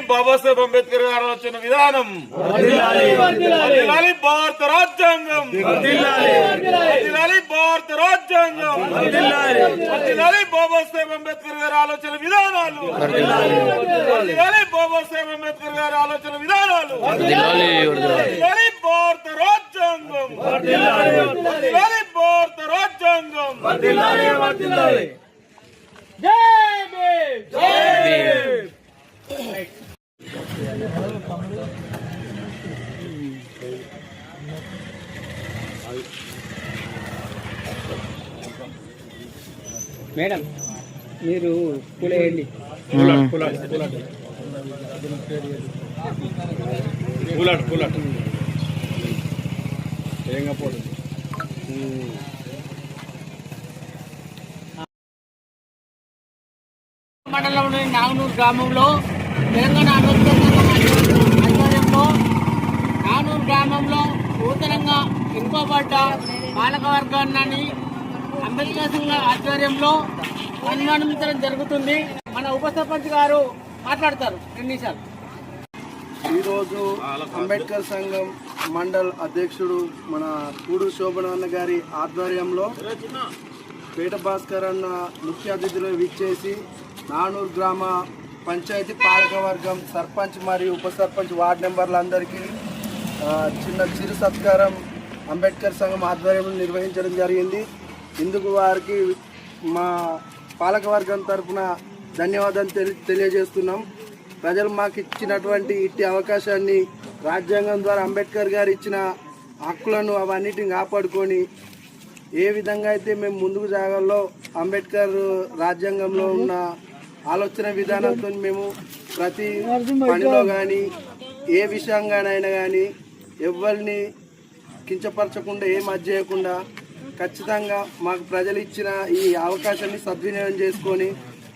బాబాసాహెబ్ అంబేద్కర్ గారు ఆలోచన విధానం, భారత రాజ్యాంగం, భారత రాజ్యాంగం, బాబాసాహెబ్ అంబేద్కర్ గారి ఆలోచన విధానాలు, బాబాసాహెబ్ అంబేద్కర్ గారి ఆలోచన విధానాలు, భారత రాజ్యాంగం, భారత రాజ్యాంగం. మేడం మీరు పూలేయండి. మండలంలోని నాగనూరు గ్రామంలో తెలంగాణ అంబేద్కర్ సంఘం ఆధ్వర్యంలో నాగనూరు గ్రామంలో నూతనంగా ఎన్నుకోబడ్డ పాలకవర్గాన్ని అంబేద్కర్ సంఘం ఆధ్వర్యంలో సన్మానించడం జరుగుతుంది. మన ఉప సర్పంచ్ గారు మాట్లాడతారు 2 నిమిషాలు. ఈరోజు అంబేద్కర్ సంఘం మండల్ అధ్యక్షుడు మన కూడూరు శోభనన్న గారి ఆధ్వర్యంలో పేట భాస్కర్ అన్న ముఖ్య అతిథులు విచ్చేసి నాగనూరు గ్రామ పంచాయతీ పాలకవర్గం సర్పంచ్ మరియు ఉప సర్పంచ్ వార్డు మెంబర్లందరికీ చిరు సత్కారం అంబేద్కర్ సంఘం ఆధ్వర్యంలో నిర్వహించడం జరిగింది. ఇందుకు వారికి మా పాలకవర్గం తరఫున ధన్యవాదాలు తెలియజేస్తున్నాం. ప్రజలు మాకు ఇచ్చినటువంటి ఇట్టి అవకాశాన్ని రాజ్యాంగం ద్వారా అంబేద్కర్ గారు ఇచ్చిన హక్కులను అవన్నిటిని కాపాడుకొని ఏ విధంగా అయితే మేము ముందుకు సాగాలో అంబేద్కర్ రాజ్యాంగంలో ఉన్న ఆలోచన విధానంతో మేము ప్రతి పనిలో కానీ ఏ విషయంగానైనా కానీ ఎవరిని కించపరచకుండా ఏం చేయకుండా ఖచ్చితంగా మాకు ప్రజలు ఇచ్చిన ఈ అవకాశాన్ని సద్వినియోగం చేసుకొని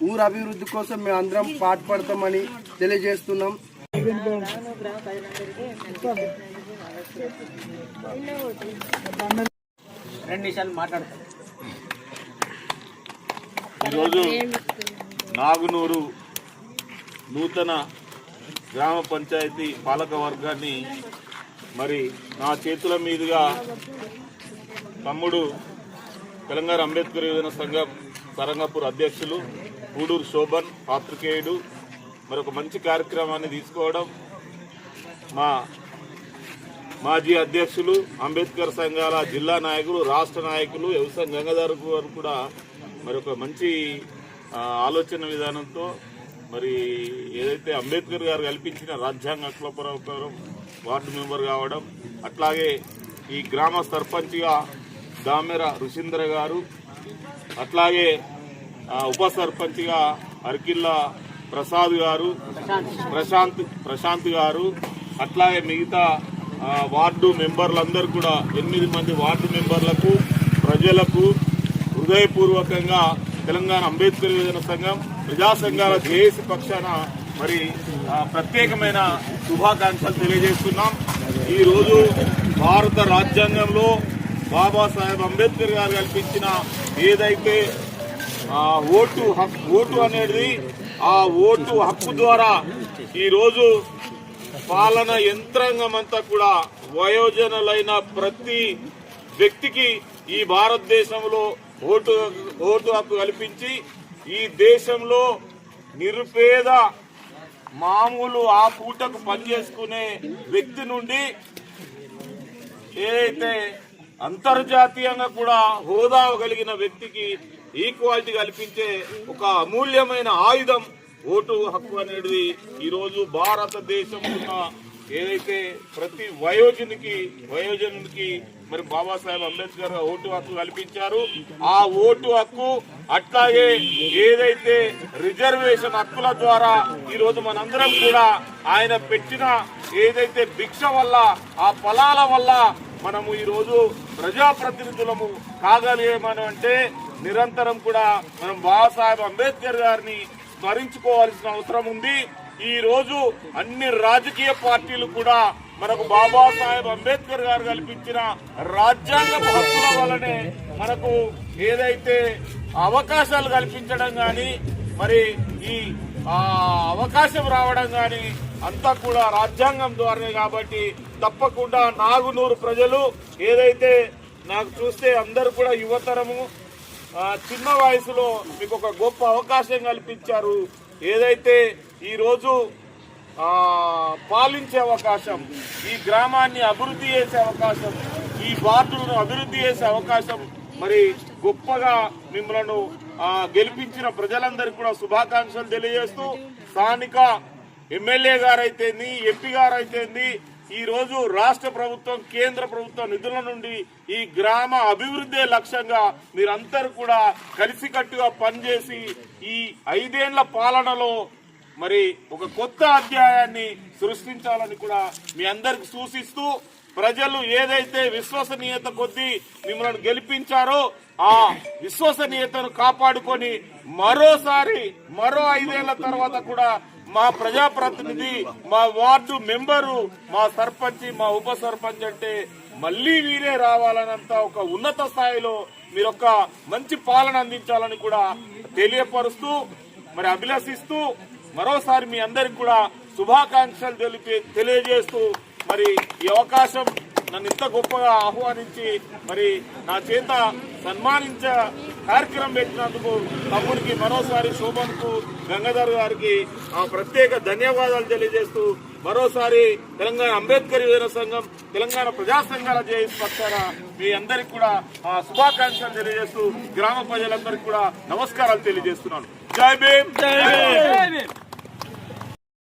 ఊరు అభివృద్ధి కోసం మేము అందరం పాటుపడతామని తెలియజేస్తున్నాం. ఈరోజు నాగునూరు నూతన గ్రామ పంచాయతీ పాలక వర్గాన్ని మరి నా చేతుల మీదుగా తమ్ముడు తెలంగాణ అంబేద్కర్ యువజన సంఘం సరంగపూర్ అధ్యక్షులు కూడూరు శోభన్ పాత్రికేయుడు మరి ఒక మంచి కార్యక్రమాన్ని తీసుకోవడం, మా మాజీ అధ్యక్షులు అంబేద్కర్ సంఘాల జిల్లా నాయకులు రాష్ట్ర నాయకులు వ్యవసాయ గంగాధర్ గారు కూడా మరి ఒక మంచి ఆలోచన విధానంతో మరి ఏదైతే అంబేద్కర్ గారు కల్పించిన రాజ్యాంగ హక్కుల ప్రకారం వార్డు మెంబర్ కావడం, అట్లాగే ఈ గ్రామ సర్పంచ్గా దామెర రుషీంద్ర గారు, అట్లాగే ఉప సర్పంచ్గా అర్కిల్లా ప్రసాద్ గారు, ప్రశాంత్ గారు, అట్లాగే మిగతా వార్డు మెంబర్లందరూ కూడా 8 మంది వార్డు మెంబర్లకు ప్రజలకు హృదయపూర్వకంగా తెలంగాణ అంబేద్కర్ యువజన సంఘం ప్రజా సంఘాల జేఏసీ పక్షాన మరి ప్రత్యేకమైన శుభాకాంక్షలు తెలియజేస్తున్నాం. ఈరోజు భారత రాజ్యాంగంలో బాబాసాహెబ్ అంబేద్కర్ గారు కల్పించిన ఏదైతే ఓటు అనేది ఆ ఓటు హక్కు ద్వారా ఈరోజు పాలన యంత్రాంగం అంతా కూడా వయోజనులైన ప్రతి వ్యక్తికి ఈ భారతదేశంలో ఓటు హక్కు కల్పించి ఈ దేశంలో నిరుపేద మామూలు ఆ పూటకు పనిచేసుకునే వ్యక్తి నుండి ఏదైతే అంతర్జాతీయంగా కూడా హోదా కలిగిన వ్యక్తికి ఈక్వాలిటీ కల్పించే ఒక అమూల్యమైన ఆయుధం ఓటు హక్కు అనేది ఈరోజు భారతదేశంలో ఉన్న ఏదైతే ప్రతి వయోజనునికి మరి బాబాసాహెబ్ అంబేద్కర్ ఓటు హక్కు కల్పించారు. ఆ ఓటు హక్కు అట్లాగే ఏదైతే రిజర్వేషన్ హక్కుల ద్వారా ఈరోజు మనందరం కూడా ఆయన పెట్టిన ఏదైతే భిక్ష వల్ల ఆ ఫలాల వల్ల మనము ఈరోజు ప్రజాప్రతినిధులము కాగలిగామని అంటే నిరంతరం కూడా మనం బాబాసాహెబ్ అంబేద్కర్ గారిని స్మరించుకోవాల్సిన అవసరం ఉంది. ఈ రోజు అన్ని రాజకీయ పార్టీలు కూడా మనకు బాబాసాహెబ్ అంబేద్కర్ గారు కల్పించిన రాజ్యాంగపు హక్కుల వల్లనే మనకు ఏదైతే అవకాశాలు కల్పించడం గాని మరి ఈ అవకాశం రావడం గాని అంతా కూడా రాజ్యాంగం ద్వారానే. కాబట్టి తప్పకుండా నాగునూరు ప్రజలు ఏదైతే నాకు చూస్తే అందరూ కూడా యువతరము చిన్న వయసులో మీకు ఒక గొప్ప అవకాశం కల్పించారు. ఏదైతే ఈరోజు పాలించే అవకాశం, ఈ గ్రామాన్ని అభివృద్ధి చేసే అవకాశం, ఈ వార్డులను అభివృద్ధి చేసే అవకాశం మరి గొప్పగా మిమ్మల్ని గెలిపించిన ప్రజలందరికీ కూడా శుభాకాంక్షలు తెలియజేస్తూ స్థానిక ఎమ్మెల్యే గారైతేంది, ఎంపీ గారైతేంది, ఈ రోజు రాష్ట్ర ప్రభుత్వం కేంద్ర ప్రభుత్వ నిధుల నుండి ఈ గ్రామ అభివృద్ధి లక్ష్యంగా మీరందరూ కూడా కలిసికట్టుగా పనిచేసి ఈ 5 ఏళ్ల పాలనలో మరి ఒక కొత్త అధ్యాయాన్ని సృష్టించాలని కూడా మీ అందరికి సూచిస్తూ ప్రజలు ఏదైతే విశ్వసనీయత కొద్దీ మిమ్మల్ని గెలిపించారో ఆ విశ్వసనీయతను కాపాడుకొని మరో 5 ఏళ్ల తర్వాత కూడా మా ప్రజాప్రతినిధి, మా వార్డు మెంబరు, మా సర్పంచ్, మా ఉప సర్పంచ్ అంటే మళ్లీ వీరే రావాలనంత ఒక ఉన్నత స్థాయిలో మీరొక మంచి పాలన అందించాలని కూడా తెలియపరుస్తూ మరి అభిలషిస్తూ మరోసారి మీ అందరికి కూడా శుభాకాంక్షలు తెలియజేస్తూ మరి ఈ అవకాశం నన్ను ఇంత గొప్పగా ఆహ్వానించి మరి నా చేత సన్మానించే కార్యక్రమం పెట్టినందుకు తమ్ముడికి మరోసారి శోభన్కు, గంగాధర్ గారికి ప్రత్యేక ధన్యవాదాలు తెలియజేస్తూ మరోసారి తెలంగాణ అంబేద్కర్ యువజన సంఘం, తెలంగాణ ప్రజా సంఘాల జేఏసీ పక్షాన మీ అందరికి కూడా శుభాకాంక్షలు తెలియజేస్తూ గ్రామ ప్రజలందరికీ కూడా నమస్కారాలు తెలియజేస్తున్నాను. జై భీమ్.